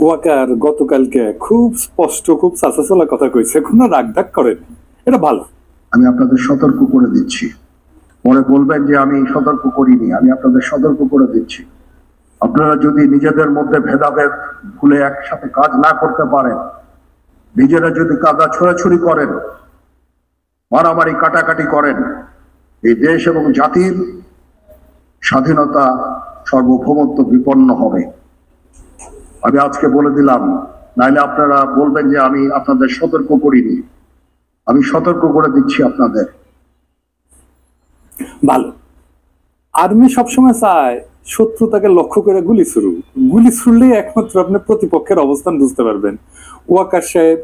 ওয়াকার গতকালকে খুব স্পষ্ট, খুব চাচাচলা কথা কইছে, কোনো রাগঢাক করেনি, এটা ভালো। আমি আপনাদের সতর্ক করে দিচ্ছি, পরে বলবেন যে আমি সতর্ক করিনি। আমি আপনাদের সতর্ক করে দিচ্ছি, আপনারা যদি নিজেদের মধ্যে ভেদাভেদ ভুলে একসাথে কাজ না করতে পারেন, নিজেরা যদি কাদা ছোড়াছুড়ি করেন, মারামারি কাটাকাটি করেন, এই দেশ এবং জাতির স্বাধীনতা সার্বভৌমত্ব বিপন্ন হবে। আমি আজকে বলে দিলাম, নাইলে আপনারা বলবেন যে আমি আপনাদের সতর্ক করিনি। আমি সতর্ক করে দিচ্ছি আপনাদের। ভালো। আর্মি সবসময় চায় শত্রুতাকে লক্ষ্য করে গুলি ছুড়লেই একমাত্র আপনি প্রতিপক্ষের অবস্থান বুঝতে পারবেন। ওয়াকার সাহেব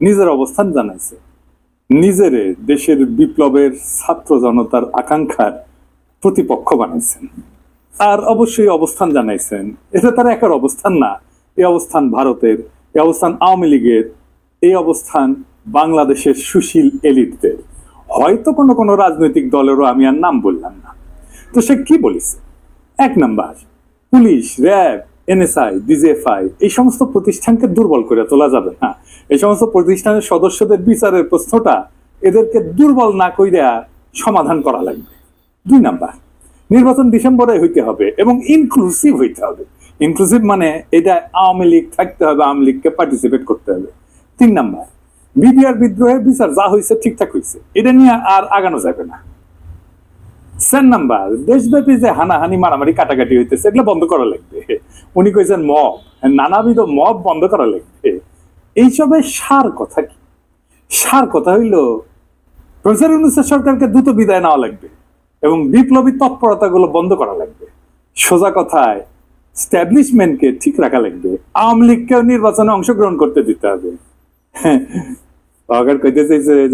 নিজের অবস্থান জানাইছে, নিজের দেশের বিপ্লবের ছাত্র জনতার আকাঙ্ক্ষার প্রতিপক্ষ বানাইছেন, আর অবশ্যই অবস্থান জানাইছেন। এটা তার একার অবস্থান না, এই অবস্থান ভারতের, এই অবস্থান আওয়ামী লীগের, এই অবস্থান বাংলাদেশের সুশীল এলিটদের, হয়তো কোনো কোনো রাজনৈতিক দলেরও আমি আর নাম বললাম না। তো সে কি বলেছে? এক number, police, RAB, NSI, DGFI এই সমস্ত প্রতিষ্ঠানকে দুর্বল করে তোলা যাবে না। এই সমস্ত প্রতিষ্ঠানের সদস্যদের বিচারের প্রশ্নটা এদেরকে দুর্বল না কইরা সমাধান করা লাগবে। 2 নাম্বার, নির্বাচন ডিসেম্বরে হইতে হবে এবং ইনক্লুসিভ হইতে হবে। ইনক্লুসিভ মানে এটা আওয়ামী লীগ থাকতে হবে, আওয়ামী লীগকে পার্টিসিপেট করতে হবে। 3 নাম্বার, বিডিআর বিদ্রোহের বিচার যা হয়েছে ঠিকঠাক হয়েছে, এটা নিয়ে আর আগানো যাবে না। 4 নাম্বার, দেশব্যাপী যে হানাহানি মারামারি কাটাকাটি হইতেছে এগুলো বন্ধ করা লাগবে। উনি কইছেন মব, নানাবিধ মব বন্ধ করা লাগবে। এইসবের সার কথা কি? সার কথা হইল প্রফেসর ইউনূসের সরকারকে দ্রুত বিদায় নেওয়া লাগবে এবং বিপ্লবী তৎপরতাগুলো বন্ধ করা লাগবে। সোজা কথায় স্ট্যাবলিশমেন্টকে ঠিক রাখা লাগবে, আওয়ামী লীগকেও নির্বাচনে অংশগ্রহণ করতে দিতে হবে।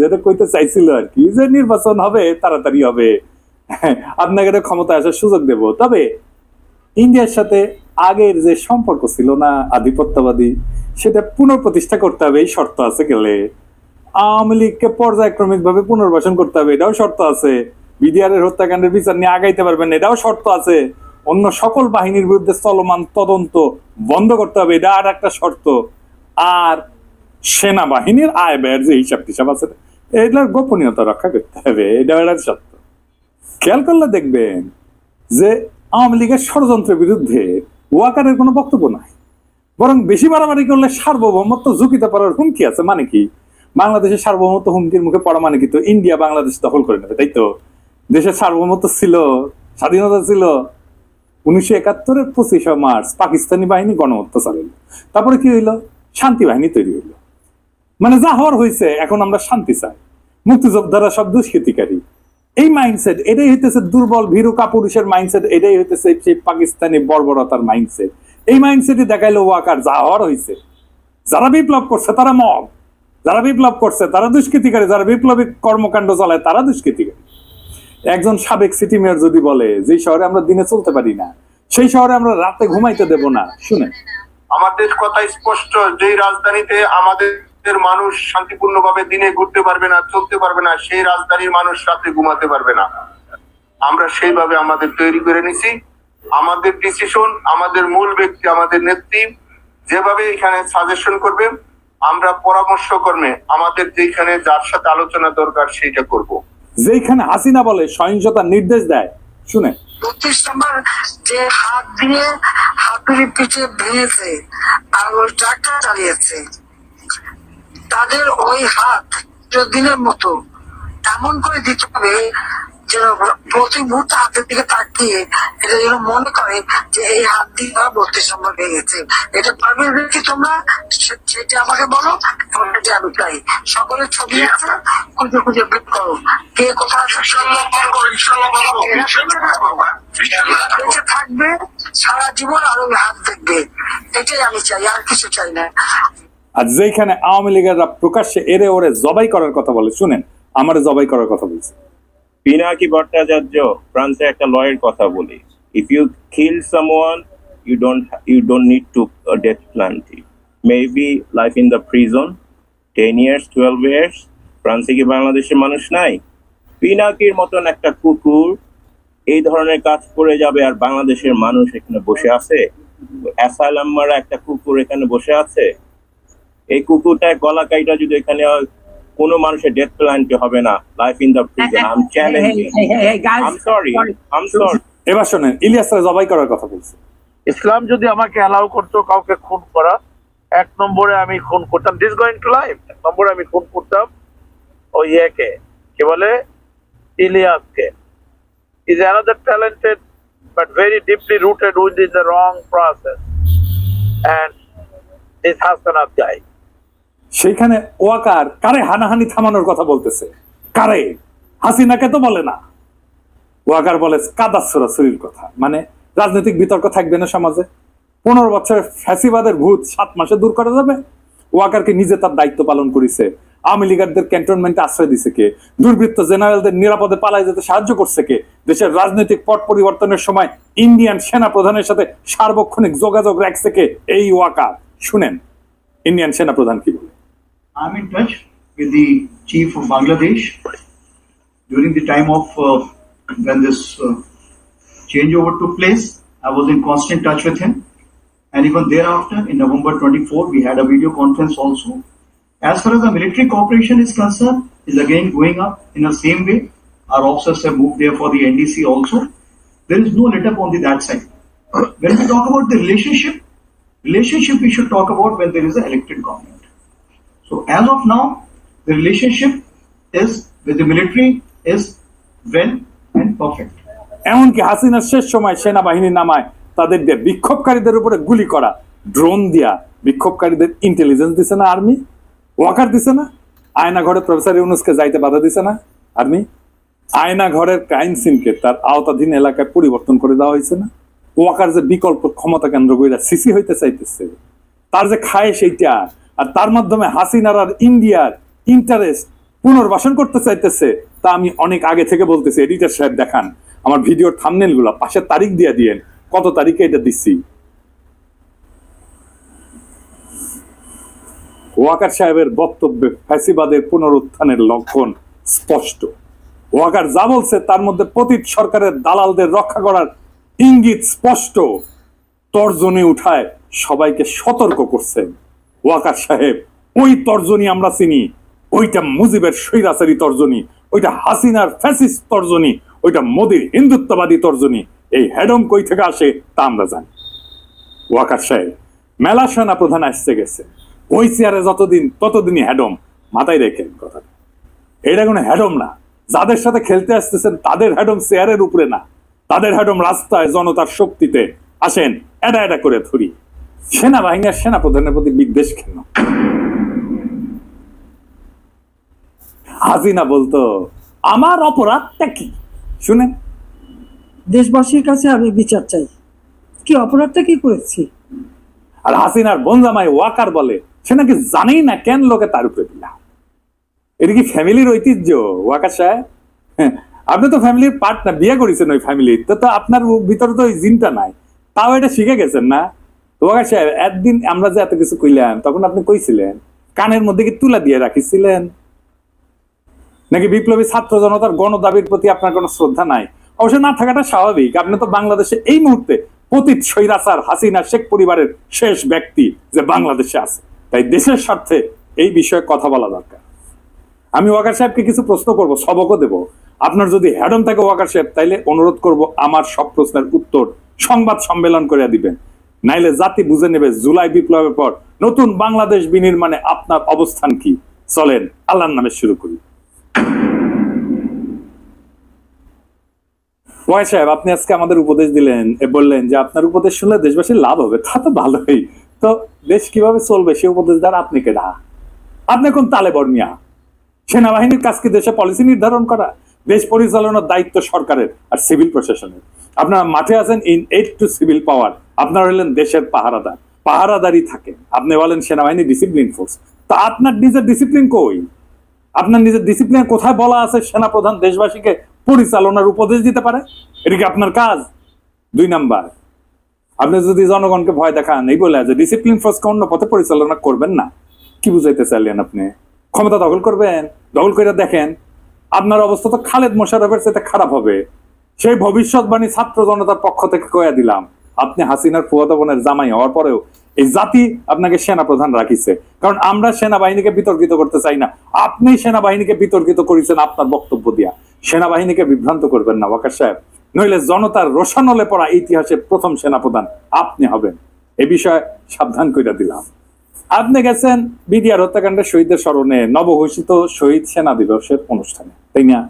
যেটা কইতে চাইছিল আর কি, যে নির্বাচন হবে, তাড়াতাড়ি হবে, আপনাকে ক্ষমতায় আসার সুযোগ দেব। তবে ইন্ডিয়ার সাথে আগের যে সম্পর্ক ছিল না আধিপত্যবাদী, সেটা পুনঃপ্রতিষ্ঠা করতে হবে, এই শর্ত আছে। গেলে আওয়ামী লীগকে পর্যায়ক্রমিক ভাবে পুনর্বাসন করতে হবে, এটাও শর্ত আছে। বিডিআর এর হত্যাকাণ্ডের বিচার নিয়ে আগাইতে পারবেন, এটাও শর্ত আছে। অন্য সকল বাহিনীর বিরুদ্ধে চলমান তদন্ত বন্ধ করতে হবে, এটা আর একটা শর্ত। আর সেনাবাহিনীর আয় ব্যয়ের যে হিসাব টিসাব আছে, এটার গোপনীয়তা রক্ষা করতে হবে, এটা একটা শর্ত। খেয়াল করলে দেখবেন যে আওয়ামী লীগের ষড়যন্ত্রের বিরুদ্ধে ওয়াকারের কোনো বক্তব্য নাই, বরং বেশি মারামারি করলে সার্বভৌমত্ব ঝুঁকিতে পড়ার হুমকি আছে। মানে কি? বাংলাদেশের সার্বভৌমত্ব হুমকির মুখে পড়া মানে কি? তো ইন্ডিয়া বাংলাদেশ দখল করে নেবে, তাই তো? দেশের সার্বভৌমত্ব ছিল, স্বাধীনতা ছিল। 1971-এর 25শে মার্চ পাকিস্তানি বাহিনী গণহত্যা চালাইল, তারপরে কি হইলো? শান্তি বাহিনী তৈরি হইলো। মানে যা হওয়ার হয়েছে, এখন আমরা শান্তি চাই, মুক্তিযোদ্ধারা সব দুষ্কৃতিকারী। এই মাইন্ডসেট, এটাই হইতেছে দুর্বল ভীরু কাপুরুষের মাইন্ডসেট, এটাই হইতেছে সেই পাকিস্তানি বর্বরতার মাইন্ডসেট। এই মাইন্ডসেটই দেখাইলো ওয়াকার। যা হওয়ার হয়েছে, যারা বিপ্লব করছে তারা মব, যারা বিপ্লব করছে তারা দুষ্কৃতিকারী, যারা বিপ্লবী কর্মকাণ্ড চালায় তারা দুষ্কৃতিকারী। একজন সাবেক সিটি মেয়র যদি বলে যে শহরে আমরা দিনে চলতে পারি না, সেই শহরে আমরা রাতে ঘুমাইতে দেব না, শুনে আমাদের কথা স্পষ্ট, যে রাজধানীতে আমাদের মানুষ শান্তিপূর্ণভাবে দিনে ঘুরতে পারবে না, চলতে পারবে না, সেই রাজধানীর মানুষ রাতে ঘুমাতে পারবে না। আমরা সেইভাবে আমাদের তৈরি করে নিছি। আমাদের ডিসিশন, আমাদের মূল ব্যক্তি, আমাদের নেত্রী যেভাবে এখানে সাজেশন করবে, আমরা পরামর্শ কর্মে আমাদের যেখানে যার সাথে আলোচনা দরকার সেইটা করব। যেখানে হাসিনা বলে সহিংসতার নির্দেশ দেয়, শুনে 32 নম্বর যে হাত দিয়ে হাতুড়ি পিঠে ভেঙেছে আর ওই ট্রাক্টর চালিয়েছে, তাদের ওই হাত দিনের মতো এমন করে দিতে হবে যেন প্রতি মুহূর্তে হাতের দিকে তাকিয়ে এটা যেন মনে করে যে এই হাত দিয়ে 32 নম্বর ভেঙেছে। এটা পারবে কি তোমরা? সেটা আমাকে বলো, এটা আমি চাই। সকলের ছবি আছে, খুঁজে খুঁজে বের করো কে কোথায় বেঁচে থাকবে সারা জীবন, আর ওই হাত দেখবে। এটাই আমি চাই, আর কিছু চাই না। আর যেখানে আওয়ামী লীগেরা প্রকাশ্যে এরে ওরে জবাই করার কথা বলে, শুনেন আমারে জবাই করার কথা বলছে। পিনাকি ভট্টাচার্য ফ্রান্সে একটা লয়ের কথা বলি, if you kill someone you don't need to death penalty, maybe life in the prison 10 years 12 years। ফ্রান্সে কি বাংলাদেশের মানুষ নাই? পিনাকির মতন একটা কুকুর এই ধরনের কাজ করে যাবে আর বাংলাদেশের মানুষ এখানে বসে আছে? অ্যাসাইলাম মারা একটা কুকুর এখানে বসে আছে, এই কুকুরটার গলা কাইটা যদি এখানে কোনো মানুষের ডেথ পেনাল্টি হবে না, life in the prison. I am challenging. I am sorry. এবার শোনেন, ইলিয়াসরা জবাই করার কথা বলছে। ইসলাম যদি আমাকে অ্যালাউ করতো কাউকে খুন করা, 1 নম্বরে আমি খুন করতাম দিস গোয়িং টু লাইফ। 1 নম্বরে আমি খুন করতাম ওই ইয়েকে, কি বলে, ইলিয়াসকে। Is another talented but very deeply rooted within the wrong process, and this Hassanat guy. সেইখানে ওয়াকার কারে হানাহানি থামানোর কথা বলতেছে, কারে? হাসিনাকে তো বলে না। ওয়াকার বলে কাদা ছোড়াছুরির কথা, মানে রাজনৈতিক বিতর্ক থাকবে না সমাজে। 15 বছরের ফ্যাসিবাদের ভূত 7 মাসে দূর করা যাবে? ওয়াকারকে নিজে তার দায়িত্ব পালন করেছে। আওয়ামী লীগারদের ক্যান্টনমেন্টে আশ্রয় দিছে কে? দুর্বৃত্ত জেনারেলদের নিরাপদে পালায় যেতে সাহায্য করছে কে? দেশের রাজনৈতিক পট পরিবর্তনের সময় ইন্ডিয়ান সেনা প্রধানের সাথে সার্বক্ষণিক যোগাযোগ রাখছে কে? এই ওয়াকার। শুনেন ইন্ডিয়ান সেনা প্রধান কি বলে। I'm in touch with the chief of Bangladesh during the time of when this changeover took place. I was in constant touch with him, and even thereafter, in November 24, we had a video conference also. As far as the military cooperation is concerned, is again going up in the same way. Our officers have moved there for the NDC also. There is no let up on that side. When we talk about the relationship we should talk about when there is an elected government. So as of now, the relationship is with the military is well and perfect. এমনকি হাসিনার শেষ সময় সেনাবাহিনী নামায় তাদের দিয়ে বিক্ষোভকারীদের উপরে গুলি করা, ড্রোন দিয়া বিক্ষোভকারীদের ইন্টেলিজেন্স দিছে না আর্মি? ওয়াকার দিছে না? আয়না ঘরে প্রফেসর ইউনুসকে যাইতে বাধা দিছে না আর্মি? আয়না ঘরের ক্রাইম সিনকে তার আওতাধীন এলাকায় পরিবর্তন করে দেওয়া হয়েছে না? ওয়াকার যে বিকল্প ক্ষমতা কেন্দ্র কইরা সিসি হইতে চাইতেছে, তার যে খায় সেইটা, আর তার মাধ্যমে হাসিনার আর ইন্ডিয়ার ইন্টারেস্ট পুনর্বাসন করতে চাইতেছে, তা আমি অনেক আগে থেকে বলতেছি। এডিটর সাহেব দেখান আমার ভিডিওর থাম্বনেল গুলা, পাশে তারিখ দিয়ে দিয়েন কত তারিখে এটা দিচ্ছি। ওয়াকার সাহেবের বক্তব্যে ফ্যাসিবাদের পুনরুত্থানের লক্ষণ স্পষ্ট। ওয়াকার যা বলছে তার মধ্যে পতিত সরকারের দালালদের রক্ষা করার ইঙ্গিত স্পষ্ট। তর্জনী উঠায় সবাইকে সতর্ক করছেন ওয়াকার সাহেব। ওই তর্জনী আমরা চিনি, ওইটা মুজিবের স্বৈরাচারী তর্জনী, ওইটা হাসিনার ফ্যাসিস্ট তর্জনী, ওইটা মোদির হিন্দুত্ববাদী তর্জনী। এই হেডম কই থেকে আসে তা আমরা জানি। ওয়াকার সাহেব মেলা সেনা প্রধান আসতে গেছে, ওই চেয়ারে যতদিন ততদিনই হেডম। মাথায় রেখেন কথাটা, এটা কোনো হেডম না। যাদের সাথে খেলতে আসতেছেন তাদের হেডম চেয়ারের উপরে না, তাদের হেডম রাস্তায় জনতার শক্তিতে। আসেন এটা এটা করে ধরি। সেনাবাহিনীর সেনা প্রধানের প্রতি বিদ্বেষ কেন? হাসিনা বলতো আমার অপরাধটা কি? শুনেন, দেশবাসীর কাছে আমি বিচার চাই, কি অপরাধটা কি করেছি। আর হাসিনার বনজামাই ওয়াকার বলে সে নাকি জানেই না কেন লোকে তার উপরে দিলা। এটা কি ফ্যামিলির ঐতিহ্য ওয়াকার সাহেব? আপনি তো ফ্যামিলির পার্ট না, বিয়ে করেছেন ওই ফ্যামিলির, তো আপনার ভিতরে তো ওই জিনটা নাই, তাও এটা শিখে গেছেন না। তো ওয়াকার সাহেব একদিন আমরা যে এত কিছু কইলাম তখন আপনি কইছিলেন কানের মধ্যে কি তুলা দিয়ে রাখিছিলেন নাকি বিপ্লবী ছাত্র জনতার গণদাবির প্রতি আপনার কোনো শ্রদ্ধা নাই? অবশ্য না থাকাটা স্বাভাবিক। আপনি তো বাংলাদেশে এই মুহূর্তে পতিত স্বৈরাচার হাসিনা শেখ পরিবারের শেষ ব্যক্তি যে বাংলাদেশে আছে, তাই দেশের স্বার্থে এই বিষয়ে কথা বলা দরকার। আমি ওয়াকার সাহেবকে কিছু প্রশ্ন করব, সবকও দেব। আপনার যদি হ্যাডম থাকে ওয়াকার সাহেব, তাইলে অনুরোধ করব আমার সব প্রশ্নের উত্তর সংবাদ সম্মেলন করে দিবেন, নাইলে জাতি বুঝে নেবে জুলাই বিপ্লবের পর নতুন বাংলাদেশ বিনির্মাণে আপনার অবস্থান কি। চলেন আল্লাহর নামে শুরু করি। ওয়াই সাহেব, আপনি আজকে আমাদের উপদেশ দিলেন, বললেন যে আপনার উপদেশ শুনলে দেশবাসীর লাভ হবে। তা তো ভালোই, তো দেশ কিভাবে চলবে সে উপদেশ দ্বারা আপনি কেডা? আপনি কোন তালে বর্মিয়া? সেনাবাহিনীর কাজ কি দেশে পলিসি নির্ধারণ করা? দেশ পরিচালনার দায়িত্ব সরকারের আর সিভিল প্রশাসনের। আপনারা মাঠে আছেন ইন এইড টু সিভিল পাওয়ার, আপনারা হলেন দেশের পাহারাদার, পাহারাদারি থাকেন। আপনি বলেন সেনাবাহিনী ডিসিপ্লিন ফোর্স, তা আপনার নিজের ডিসিপ্লিন কই? আপনার নিজের ডিসিপ্লিন কোথায় বলা আছে সেনা প্রধান দেশবাসীকে পরিচালনার উপদেশ দিতে পারে? এটা কি আপনার কাজ? 2 নাম্বার, আপনি যদি জনগণকে ভয় দেখান এই বলে যে ডিসিপ্লিন ফোর্সকে অন্য পথে পরিচালনা করবেন না, কি বুঝাইতে চাইলেন আপনি? ক্ষমতা দখল করবেন? দখল করে দেখেন আপনার অবস্থা তো খালেদ মোশাররফের সাথে খারাপ হবে। সেই ভবিষ্যৎবাণী ছাত্র জনতার পক্ষ থেকে কইয়া দিলাম, আপনি হাসিনার ফুয়াতো বোনের জামাই হওয়ার পরেও এই জাতি আপনাকে সেনাপ্রধান রাখিছে, কারণ আমরা সেনাবাহিনীকে বিতর্কিত করতে চাই না। আপনি সেনাবাহিনীকে বিতর্কিত করেছেন আপনার বক্তব্য দিয়া। সেনাবাহিনীকে বিভ্রান্ত করবেন না ওয়াকার সাহেব, নইলে জনতার রোশানলে পড়া ইতিহাসের প্রথম সেনাপ্রধান আপনি হবেন। এ বিষয়ে সাবধান করে দিলাম। আপনি গেছেন বিডিআর হত্যাকাণ্ডের শহীদদের স্মরণে নবঘোষিত শহীদ সেনা দিবসের অনুষ্ঠানে, তাই না?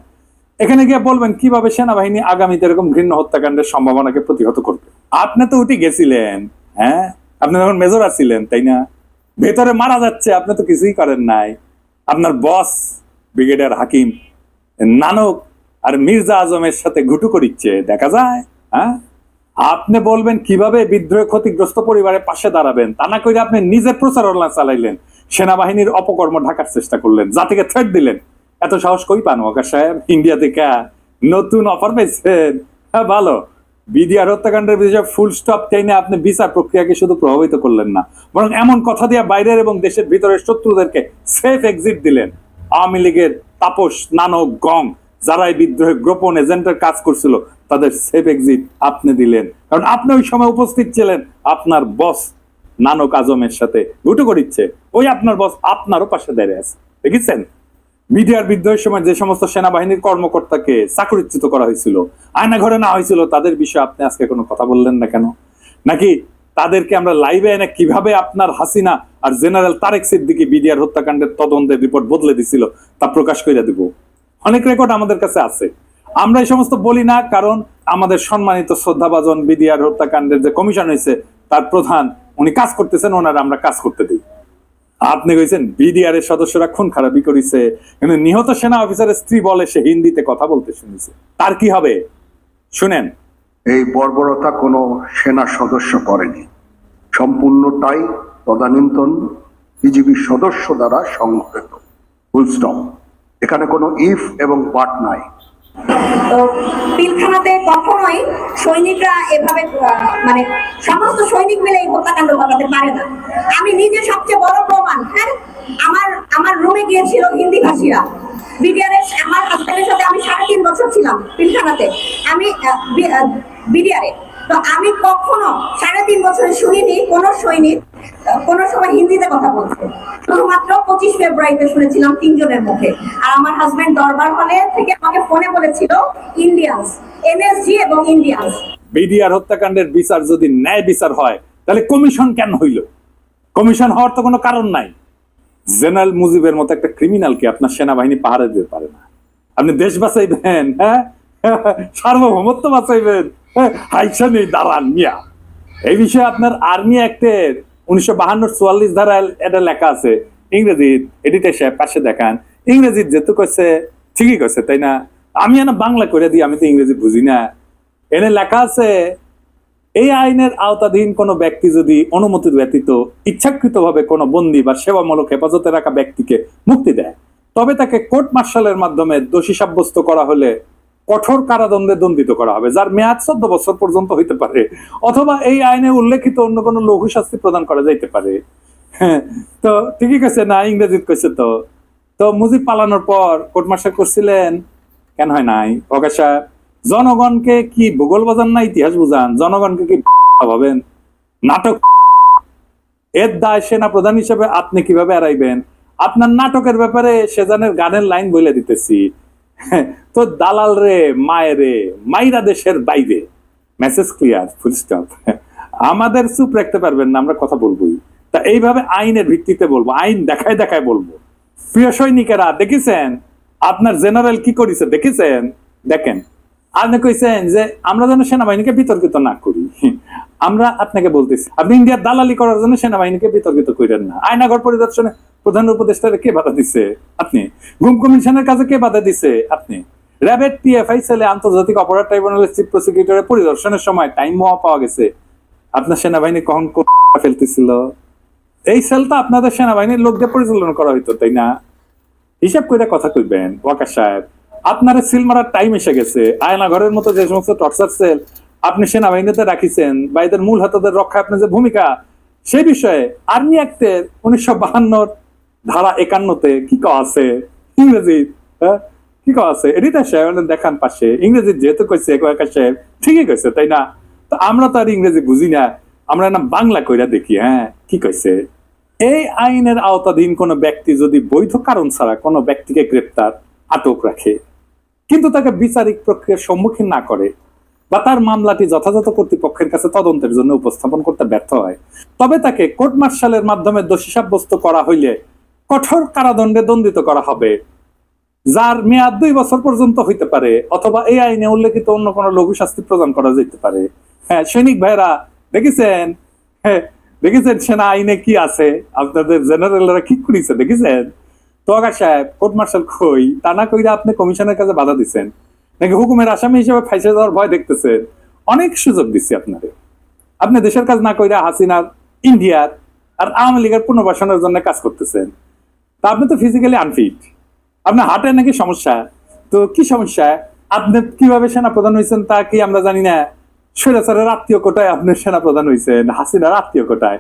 এখানে গিয়ে বলবেন কিভাবে সেনাবাহিনী আগামীতে এরকম ঘৃণ্য হত্যাকাণ্ডের সম্ভাবনাকে প্রতিহত করবে। আপনি তো উঠে গেছিলেন, হ্যাঁ, আপনি যখন মেজর আছিলেন, তাই না? ভেতরে মারা যাচ্ছে, আপনি তো কিছুই করেন নাই। আপনার বস ব্রিগেডিয়ার হাকিম নানক আর মির্জা আজমের সাথে ঘুটু করিচ্ছে দেখা যায়। হ্যাঁ, আপনি বলবেন কিভাবে বিদ্রোহ ক্ষতিগ্রস্ত পরিবারের পাশে দাঁড়াবেন, তা না করে আপনি নিজের প্রচারণা চালাইলেন, সেনাবাহিনীর অপকর্ম ঢাকার চেষ্টা করলেন, জাতিকে থ্রেট দিলেন। এত সাহস কই পান ওয়াকার সাহেব? ইন্ডিয়া থেকে নতুন অফার পেয়েছেন? হ্যাঁ, ভালো। বিডিআর হত্যাকাণ্ডের বিষয়ে ফুল স্টপ টেনে আপনি বিচার প্রক্রিয়াকে শুধু প্রভাবিত করলেন না, বরং এমন কথা দিয়ে বাইরের এবং দেশের ভিতরের শত্রুদেরকে সেফ এক্সিট দিলেন। আওয়ামী লীগের তাপস, নানক, গং যারা এই বিদ্রোহে গোপন এজেন্টের কাজ করছিল তাদের সেফ এক্সিট আপনি দিলেন, কারণ আপনি ওই সময় উপস্থিত ছিলেন। আপনার বস নানক আজমের সাথে ঘুটু করিচ্ছে, ওই আপনার বস আপনারও পাশে দাঁড়িয়ে আছে। দেখেছেন বিডিআর বিদ্রোহের সময় যে সমস্ত সেনাবাহিনীর কর্মকর্তাকে চাকরিচ্যুত করা হয়েছিল, আয়না ঘরে না হয়েছিল, তাদের বিষয়ে আপনি আজকে কোনো কথা বললেন না কেন? নাকি তাদেরকে আমরা লাইভে এনে কিভাবে আপনার হাসিনা আর জেনারেল তারেক সিদ্দিকী বিডিআর হত্যাকাণ্ডের তদন্তের রিপোর্ট বদলে দিছিল তা প্রকাশ করে দিব? অনেক রেকর্ড আমাদের কাছে আছে। আমরা এই সমস্ত বলি না, কারণ আমাদের সম্মানিত শ্রদ্ধাভাজন বিডিআর হত্যাকাণ্ডের যে কমিশন হয়েছে তার প্রধান উনি কাজ করতেছেন, ওনারা আমরা কাজ করতে দিই। আপনি কইছেন বিডিআর এর সদস্যরা খুন খারাপি করেছে, কিন্তু নিহত সেনা অফিসারের স্ত্রী বলে সে হিন্দিতে কথা বলতে শুনেছে। তার কি হবে শুনেন। এই বর্বরতা কোনো সেনা সদস্য করেনি, সম্পূর্ণটাই তদানীন্তন বিজিবি সদস্য দ্বারা সংঘটিত। Full stop. এখানে কোনো ইফ এবং বাট নাই। তো পিলখানাতে কখনোই সৈনিকরা এভাবে মানে সমস্ত সৈনিক মিলে এই হত্যাকাণ্ড ঘটাতে পারে না। আমি নিজে সবচেয়ে বড় প্রমাণ। হ্যাঁ, আমার রুমে গিয়েছিল হিন্দি ভাষীরা। বিডিআরের আমার হাজবেন্ডের সাথে আমি 3.5 বছর ছিলাম পিলখানাতে, আমি বিডিআরে। তো আমি কখনো 3.5 বছরে শুনিনি কোন সৈনিক কোন সময় হিন্দিতে কথা বলছে। শুধুমাত্র 25 ফেব্রুয়ারিতে শুনেছিলাম 3 জনের মুখে। আর আমার হাজবেন্ড দরবার হলে থেকে আমাকে ফোনে বলেছিল ইন্ডিয়ানস, এনএসজি এবং ইন্ডিয়ানস। বিডিআর হত্যাকাণ্ডের বিচার যদি ন্যায় বিচার হয় তাহলে কমিশন কেন হইল? কমিশন হওয়ার তো কোনো কারণ নাই। জেনারেল মুজিবের মতো একটা ক্রিমিনালকে আপনার সেনাবাহিনী পাহারা দিতে পারে না। আপনি দেশ বাঁচাইবেন, হ্যাঁ, সার্বভৌমত্ব বাঁচাইবেন, হাইসা নেই দাঁড়ান মিয়া। এই বিষয়ে আপনার আর্মি অ্যাক্টের 1952-44 ধারায় এটা লেখা আছে ইংরেজি। এডিটর সাহেব পাশে দেখান, ইংরেজি যেহেতু কইছে ঠিকই কইছে, তাই না? আমি না বাংলা করে দিই, আমি তো ইংরেজি বুঝি না। এনে লেখা আছে এই আইনের আওতাধীন কোনো ব্যক্তি যদি অনুমতির ব্যতীত ইচ্ছাকৃতভাবে কোনো বন্দী বা সেবামূলক হেফাজতে রাখা ব্যক্তিকে মুক্তি দেয়, তবে তাকে কোর্ট মার্শালের মাধ্যমে দোষী সাব্যস্ত করা হলে কঠোর কারাদণ্ডে দণ্ডিত করা হবে, যার মেয়াদ 14 বছর পর্যন্ত হইতে পারে, অথবা এই আইনে উল্লেখিত অন্য কোনো লঘু শাস্তি প্রদান করা যাইতে পারে। হ্যাঁ, তো ঠিকই কইছে না? ইংরেজি কইছে। তো মুজিব পালানোর পর কোর্ট মার্শাল করছিলেন কেন হয় নাই? ওকে সাহেব, জনগণকে কি ভূগোল বোঝান না ইতিহাস বুঝান? জনগণকে কি ভাবেন? নাটক এর দায় সেনা প্রধান হিসেবে আপনি কিভাবে এড়াইবেন? আপনার নাটকের ব্যাপারে সেজানের গানের লাইন বলে দিতেছি। তো দালাল রে মায়েরে মাইরা দেশের বাইরে, মেসেজ ক্লিয়ার, ফুল স্টপ। আমাদের চুপ রাখতে পারবেন না, আমরা কথা বলবোই। তা এইভাবে আইনের ভিত্তিতে বলবো, আইন দেখায় দেখায় বলবো। প্রিয় সৈনিকেরা, দেখেছেন আপনার জেনারেল কি করেছে? দেখেছেন? দেখেন, আপনি কইছেন যে আমরা যেন সেনাবাহিনীকে বিতর্কিত না করি। আমরা আপনাকে বলতেছি আপনি ইন্ডিয়ার দালালি করার জন্য সেনাবাহিনীকে বিতর্কিত করেন না। আয়নাঘর পরিদর্শনে প্রধান উপদেষ্টারে কে বাধা দিছে? আপনি। গুম কমিশনের কাছে কে বাধা দিছে? আপনি। র্যাবের টিএফআই সেলে আন্তর্জাতিক অপরাধ ট্রাইব্যুনালের চিফ প্রসিকিউটরের পরিদর্শনের সময় টাইম পাওয়া গেছে। আপনার সেনাবাহিনী কখন ফেলতেছিল? এই সেলটা আপনাদের সেনাবাহিনীর লোক দিয়ে পরিচালনা করা হইতো, তাই না? হিসাব করে কথা কইবেন ওয়াকার সাহেব। আপনারা সিল মারার টাইম এসে গেছে। আয়নাঘরের মতো যে সমস্ত টর্চার সেল আপনি সেনাবাহিনীতে রাখিছেন বা এদের মূল হাতদের রক্ষায় আপনার যে ভূমিকা, সেই বিষয়ে আর্মি অ্যাক্টের 1952 ধারা 51-তে কি কওয়া আছে ইংরেজি? হ্যাঁ, কি কওয়া আছে? এডিটর সাহেব দেখান পাশে ইংরেজি যেহেতু কইছে ওয়াকার সাহেব ঠিকই কইছে, তাই না? তো আমরা তো আর ইংরেজি বুঝি না, আমরা না বাংলা কইরা দেখি। হ্যাঁ, কি কইছে, এই আইনের আওতাধীন কোনো ব্যক্তি যদি বৈধ কারণ ছাড়া কোনো ব্যক্তিকে গ্রেপ্তার আটক রাখে, কিন্তু তাকে বিচারিক প্রক্রিয়ার সম্মুখীন না করে বা তার মামলাটি যথাযথ কর্তৃপক্ষের কাছে তদন্তের জন্য উপস্থাপন করতে ব্যর্থ হয়, তবে তাকে কোর্ট মার্শালের মাধ্যমে দোষী সাব্যস্ত করা হইলে কঠোর কারাদণ্ডে দণ্ডিত করা হবে, যার মেয়াদ 2 বছর পর্যন্ত হইতে পারে, অথবা এই আইনে উল্লেখিত অন্য কোনো লঘু শাস্তি প্রদান করা যেতে পারে। হ্যাঁ সৈনিক ভাইরা দেখেছেন, হ্যাঁ দেখেছেন সেনা আইনে কি আছে, আপনাদের জেনারেলরা কি করেছে দেখেছেন? তো আকাশ সাহেব কোর্ট মার্শাল কই, তা না কইরা আপনি কমিশনের কাছে বাধা দিচ্ছেন নাকি হুকুমের আসামি হিসেবে ফাইসে যাওয়ার ভয় দেখতেছেন? অনেক সুযোগ দিচ্ছি আপনারে, আপনি দেশের কাজ না কইরা হাসিনার, ইন্ডিয়ার আর আওয়ামী লীগের পুনর্বাসনের জন্য কাজ করতেছেন। তা আপনি তো ফিজিক্যালি আনফিট, আপনার হার্টের নাকি সমস্যা। তো কি সমস্যা? আপনি কিভাবে সেনা প্রধান হয়েছেন তা কি আমরা জানি না? স্বৈরাচারের আত্মীয় কোটায় আপনি সেনা প্রধান হয়েছেন, হাসিনার আত্মীয় কোটায়।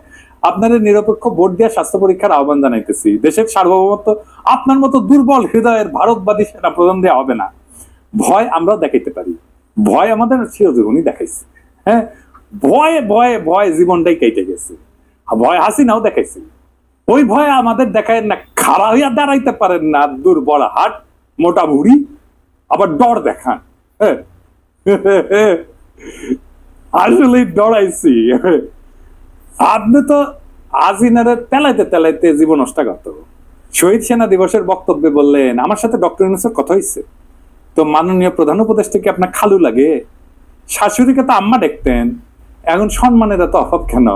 আপনাদের নিরপেক্ষ ভোট দিয়ে স্বাস্থ্য পরীক্ষার আহ্বান জানাইতেছি। দেশের সার্বভৌমত্ব আপনার মতো দুর্বল হৃদয়ের ভারতবাদী সেনা প্রধান দিয়ে হবে না। ভয় আমরা দেখাইতে পারি, ভয় আমাদের চিরজীবনই দেখাইছে। হ্যাঁ, ভয়ে ভয়ে ভয় জীবনটাই কেটে গেছে। ভয় হাসিনাও দেখাইছে, ওই ভয় আমাদের দেখায় না। খাড়া হইয়া দাঁড়াইতে পারেন না, দুর্বল হাট, মোটা ভুড়ি, আবার ডর দেখান। আসলে ডরাইছি। আপনি তো হাসিনারে তেলাইতে তেলাইতে জীবন নষ্টাগত। শহীদ সেনা দিবসের বক্তব্যে বললেন আমার সাথে ডক্টর ইউনূসের কথা হয়েছে। তো মাননীয় প্রধান উপদেষ্টাকে আপনার খালু লাগে? শাশুড়িকে তো আম্মা দেখতেন, এখন সম্মানের এত অভাব কেন?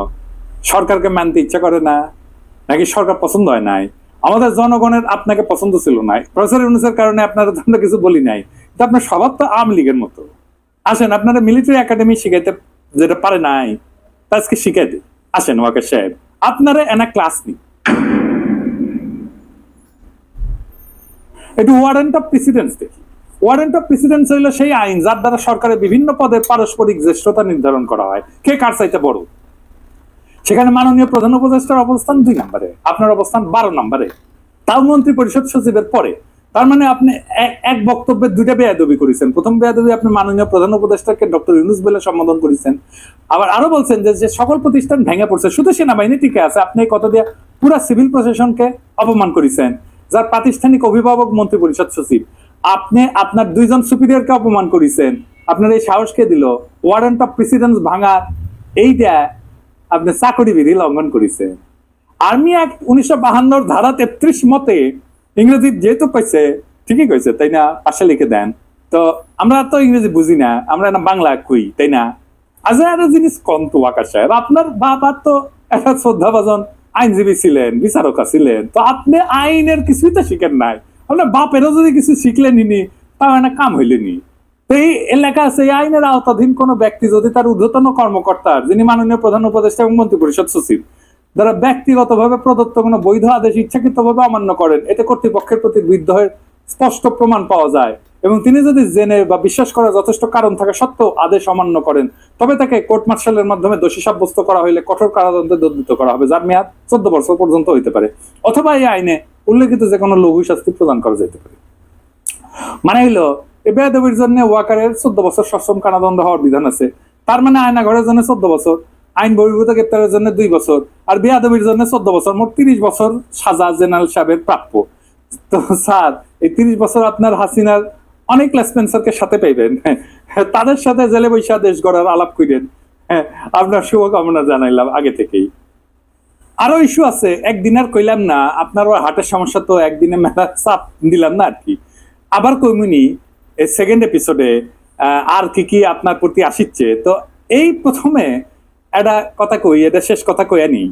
সরকারকে মানতে ইচ্ছা করে না নাকি সরকার পছন্দ হয় নাই? আমাদের জনগণের আপনাকে পছন্দ ছিল না, প্রফেসর ইউনূসের কারণে আপনারা আমরা কিছু বলি নাই। তো আপনার স্বভাব তো আওয়ামী লীগের মতো। আসেন আপনারা মিলিটারি একাডেমি শিখাইতে যেটা পারে নাই তা আজকে শিখাই দিই। আসেন ওয়াকার সাহেব, আপনারা এনা ক্লাস নি। একটু ওয়ারেন্ট অফ প্রেসিডেন্স দেখি। ওয়ারেন্ট অফ প্রেসিডেন্স হইল সেই আইন যার দ্বারা সরকারের বিভিন্ন পদের পারস্পরিক জ্যেষ্ঠতা নির্ধারণ করা হয়, কে কার চাইতে বড়। সেখানে মাননীয় প্রধান উপদেষ্টার অবস্থান 2 নম্বরে, আপনার অবস্থান 12 নম্বরে, তাও মন্ত্রী পরিষদ সচিবের পরে। তার মানে আপনি এক বক্তব্যে 2টা বেয়াদবি করেছেন। প্রথম বেয়াদবি আপনি মাননীয় প্রধান উপদেষ্টাকে ডক্টর ইউনূস বলে সম্বোধন করেছেন, আবার আরো বলছেন যে সকল প্রতিষ্ঠান ভেঙে পড়ছে, শুধু সেনাবাহিনী টিকে আছে। আপনি কত দিয়ে পুরা সিভিল প্রশাসনকে অপমান করেছেন, যার প্রাতিষ্ঠানিক অভিভাবক মন্ত্রী পরিষদ সচিব। আপনি আপনার 2 জন সুপিরিয়রকে অপমান করেছেন। আপনার এই সাহসকে দিল ওয়ারেন্ট অফ প্রেসিডেন্স ভাঙার, এইটা আপনি চাকরি বিধি লঙ্ঘন করেছেন। আর্মি অ্যাক্ট 1952 ধারা 33 মতে, ইংরেজি যেহেতু কইছে ঠিকই কইছে তাই না, পাশে লিখে দেন। তো আমরা তো ইংরেজি বুঝি না, আমরা না বাংলা কই তাই না? আজ একটা জিনিস কম তো আকাশ সাহেব, আপনার বাবা তো একটা শ্রদ্ধাভাজন আইনজীবী ছিলেন, বিচারকা ছিলেন, তো আপনি আইনের কিছুই তো শিখেন নাই। আপনার বাপেরও যদি কিছু শিখলেনি তাও একটা কাম হইলেনি। তো এই এলাকা আছে, এই আইনের আওতাধীন কোনো ব্যক্তি যদি তার ঊর্ধ্বতন কর্মকর্তার, যিনি মাননীয় প্রধান উপদেষ্টা এবং মন্ত্রী পরিষদ সচিব, যারা ব্যক্তিগতভাবে প্রদত্ত কোনো বৈধ আদেশ ইচ্ছাকৃতভাবে অমান্য করেন, এতে কর্তৃপক্ষের প্রতি বিদ্রোহের স্পষ্ট প্রমাণ পাওয়া যায় এবং তিনি যদি জেনে বা বিশ্বাস করার যথেষ্ট কারণ থাকা সত্ত্বেও আদেশ অমান্য করেন, তবে তাকে কোর্ট মার্শালের মাধ্যমে দোষী সাব্যস্ত করা হইলে কঠোর কারাদণ্ডে দণ্ডিত করা হবে, যার মেয়াদ 14 বছর পর্যন্ত হইতে পারে, অথবা এই আইনে উল্লেখিত যে কোনো লঘু শাস্তি প্রদান করা যেতে পারে। মানে হইলো এই বেয়াদবির জন্য ওয়াকারের 14 বছর সশ্রম কারাদণ্ড হওয়ার বিধান আছে। তার মানে আয়না ঘরের জন্য 14 বছর, আইন বহির্ভূত গ্রেপ্তারের জন্য 2 বছর, আর বেয়াদবির জন্য 14 বছর, মোট 30 বছর সাজা জেনারেল সাহেবের প্রাপ্য। তো স্যার এই 30 বছর আপনার হাসিনার অনেক লেসপেন্সারকে সাথে পাইবেন, তাদের সাথে জেলে বৈশা দেশ গড়ার আলাপ করেন। হ্যাঁ, আপনার শুভকামনা জানাইলাম আগে থেকেই। আরো ইস্যু আছে, একদিন আর কইলাম না, আপনার হার্টের সমস্যা তো একদিনে মেলা চাপ দিলাম না আর কি। আবার কইমুনি সেকেন্ড এপিসোডে আর কি আপনার প্রতি আসিচ্ছে। তো এই প্রথমে একটা কথা কই, এটা শেষ কথা কইয়া নি,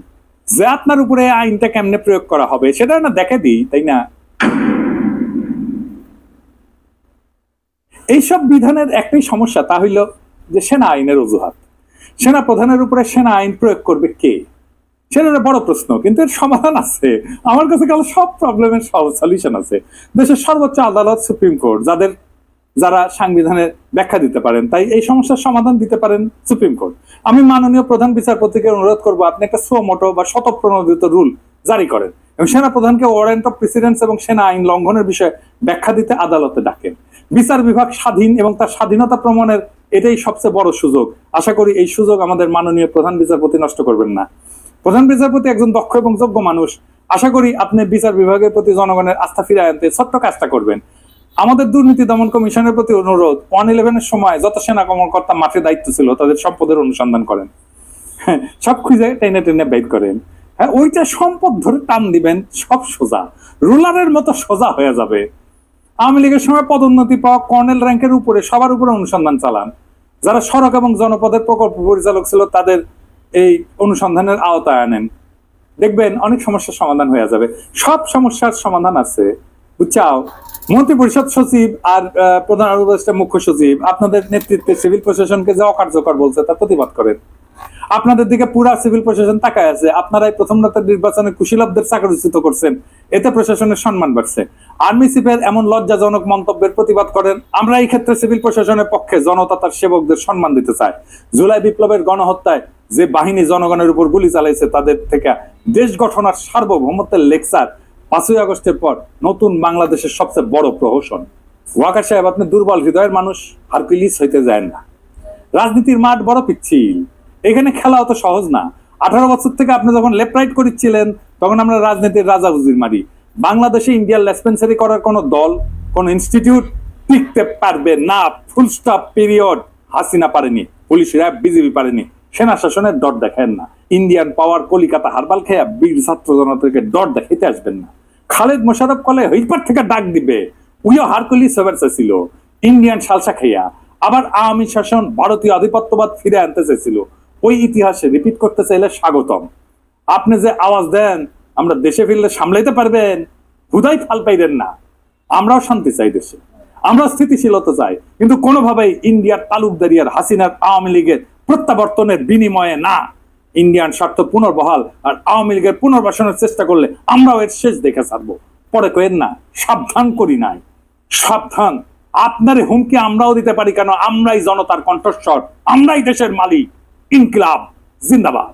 যে আপনার উপরে আইনটা কেমনে প্রয়োগ করা হবে সেটা না দেখে দিই তাই না। এইসব বিধানের একটাই সমস্যা, তা হইল যে সেনা আইনের অজুহাত। সেনা প্রধানের উপরে সেনা আইন প্রয়োগ করবে কে, সেটা বড় প্রশ্ন, কিন্তু এর সমাধান আছে। আমার কাছে গেল সব প্রবলেমের সলিউশন আছে। দেশের সর্বোচ্চ আদালত সুপ্রিম কোর্ট, যারা সাংবিধানের ব্যাখ্যা দিতে পারেন, তাই এই সমস্যার সমাধান দিতে পারেন সুপ্রিম কোর্ট। আমি মাননীয় প্রধান বিচারপতিকে অনুরোধ করবো আপনি একটা সুমোটো বা স্বতঃপ্রণোদিত রুল জারি করেন এবং সেনা প্রধানকে ওয়ারেন্ট অফ প্রেসিডেন্স এবং সেনা আইন লঙ্ঘনের বিষয়ে ব্যাখ্যা দিতে আদালতে ডাকেন। বিচার বিভাগ স্বাধীন এবং তার স্বাধীনতা প্রমাণের এটাই সবচেয়ে বড় সুযোগ। আশা করি এই সুযোগ আমাদের মাননীয় প্রধান বিচারপতি নষ্ট করবেন না। প্রধান বিচারপতি একজন দক্ষ এবং যোগ্য মানুষ। আশা করি আপনি বিচার বিভাগের প্রতি জনগণের আস্থা ফিরিয়ে আনতে ছোট্ট কাজটা করবেন। আমাদের দুর্নীতি দমন কমিশনের প্রতি অনুরোধ, 111-এর সময় যত সেনা কর্মকর্তা মাঠে দায়িত্ব ছিল তাদের সম্পদের অনুসন্ধান করেন, সব খুঁজে টেনে টেনে বের করেন। হ্যাঁ, ওইটা সম্পদ ধরে টান দিবেন, সব সোজা রুলারের মতো সোজা হয়ে যাবে। আওয়ামী লীগের সময় পদোন্নতি পাওয়া কর্নেল র্যাঙ্কের উপরে সবার উপরে অনুসন্ধান চালান। যারা সড়ক এবং জনপদের প্রকল্প পরিচালক ছিল তাদের এই অনুসন্ধানের আওতায় আনেন, দেখবেন অনেক সমস্যার সমাধান হয়ে যাবে। সব সমস্যার সমাধান আছে, বুঝছাও। মন্ত্রী পরিষদ সচিব আর প্রধান উপদেষ্টা মুখ্য সচিব আপনাদের নেতৃত্বে সিভিল প্রশাসনকে যে অকার্যকর বলছে তার প্রতিবাদ করেন। আপনাদের দিকে পুরা সিভিল প্রশাসন তাকায় আছে। আপনারাই প্রথম রাতের নির্বাচনে কুশীলবদের চাকরিচ্যুত করছেন, এতে প্রশাসনের সম্মান বাড়ছে। আর্মি চিফের এমন লজ্জাজনক মন্তব্যের প্রতিবাদ করেন। আমরা এই ক্ষেত্রে সিভিল প্রশাসনের পক্ষে জনতা তার সেবকদের সম্মান দিতে চায়। জুলাই বিপ্লবের গণহত্যায় যে বাহিনী জনগণের উপর গুলি চালাইছে তাদের থেকে দেশ গঠন আর সার্বভৌমত্বের লেকচার 5ই আগস্টের পর নতুন বাংলাদেশের সবচেয়ে বড় প্রহসন। ওয়াকার সাহেব, আপনি দুর্বল হৃদয়ের মানুষ, হারকিউলিস হইতে যায় না। রাজনীতির মাঠ বড় পিচ্ছিল, এখানে খেলা অত সহজ না। 18 বছর থেকে আপনি যখন লেফট রাইট করেছিলেন তখন আমরা রাজনীতির রাজা উজির মারি। বাংলাদেশে ইন্ডিয়ার লেসপেন্সারি করার কোন দল, কোন ইনস্টিটিউট টিকতে পারবে না। Full stop, period. হাসিনা পারেনি, পুলিশ র্যাব বিজেপি পারেনি, সেনা শাসনের ডট দেখেন না। ইন্ডিয়ান পাওয়ার কলিকাতা হারবাল খেয়া বীর ছাত্র জনতাকে ডট দেখাইতে আসবেন না। খালেদ মোশাররফ কলে হইপার থেকে ডাক দিবে, উইও হারকুলিস হবার চেয়েছিল ইন্ডিয়ান সালসা খাইয়া। আবার আওয়ামী শাসন ভারতীয় আধিপত্যবাদ ফিরে আনতে চেয়েছিল। ওই ইতিহাসে রিপিট করতে চাইলে স্বাগতম। আপনি যে আওয়াজ দেন আমরা দেশে ফিরলে সামলাইতে পারবেন, হুদাই ফাল পাইবেন না। আমরাও শান্তি চাই দেশে, আমরা স্থিতিশীলতা চাই, কিন্তু কোনোভাবেই ইন্ডিয়ার তালুকদারি আর হাসিনার আওয়ামী লীগের প্রত্যাবর্তনের বিনিময়ে না। ইন্ডিয়ান স্বার্থ পুনর্বহাল আর আওয়ামী লীগের পুনর্বাসনের চেষ্টা করলে আমরাও এর শেষ দেখে ছাড়বো। পরে কয়েন না, সাবধান করি নাই, সাবধান। আপনার হুমকি আমরাও দিতে পারি, কেন আমরাই জনতার কণ্ঠস্বর, আমরাই দেশের মালিক। ইনকিলাব জিন্দাবাদ।